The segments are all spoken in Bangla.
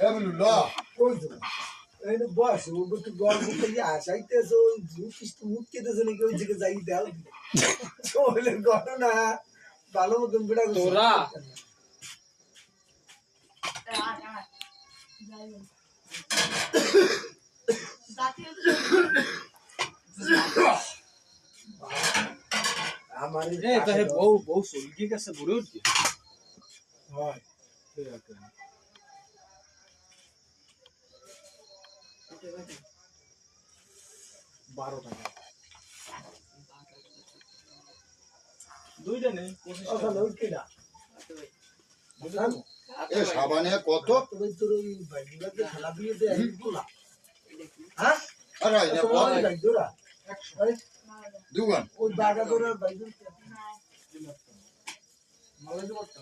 এমনুল্লাহ ওই তো এই না বস ও একটু গল্প থেকে আসাইতেছে ওই ঝুঁকিস তো মুখ কেটেছে নাকি ওই দিকে যাই দেও চলে ঘটনা ভালো মতন বেড়া তোরা আমার এই তো হে বউ বউ সলকি কাছে ঘুরে উঠছে হয় 12 টাকা দুইটা নেই 25 টাকা ওখানে ওই কেডা এ সাবানে কত তুই তোর ওই বাইগুলাতে খেলা দিয়ে দে এই গুলা হ্যাঁ আরে না ওই বাইগুলা দুগান ওই বাগা ধরে বাইগুল মালে তো করতে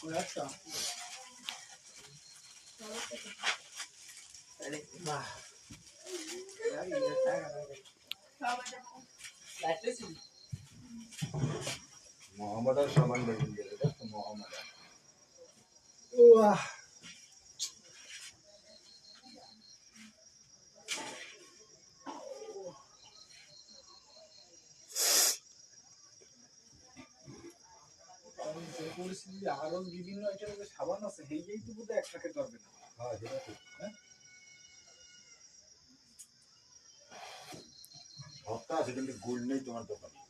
ওই একটা আরে বাহ মোহাম্মদ আর সাবান বেগুন দিলে তো মোহাম্মদ ওয়াহ পরিস্থিতি আরো বিভিন্ন আইটেমের সাবান আছে হেই তো বুঝে একটাকে ধরবে না হ্যাঁ যেটা ঠিক ভক্তা আছে কিন্তু গোল নেই তোমার দোকানে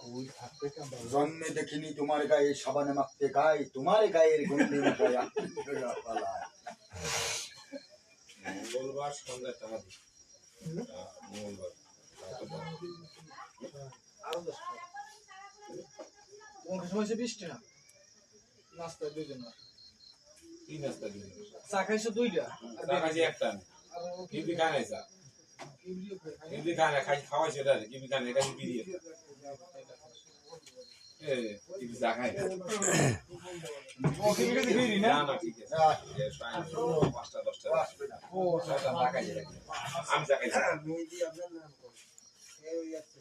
গোল থাকবে কেন জন্মে দেখিনি তোমার গায়ে সাবানে মাখতে গায়ে তোমার গায়ের গন্ধে মাখায় মঙ্গলবার সন্ধ্যা টাকা দিই মঙ্গলবার আরো 10 টাকা কোন সময় 20 টাকা নাস্তা দুইজন তিন নাস্তা দিই চা খাইছো দুইটা টাকা যে একটা কিবি খায় না স্যার কিবি খায় না খাওয়াই সেটা কিবি খায় না এটা কিবি দিয়ে কিবি চা খায় না ও কিবি কে দিবি না না ঠিক আছে 5টা 10টা ও 6টা টাকা দিয়ে আমি চা খাই আমি দি আপনার নাম কর এই আছে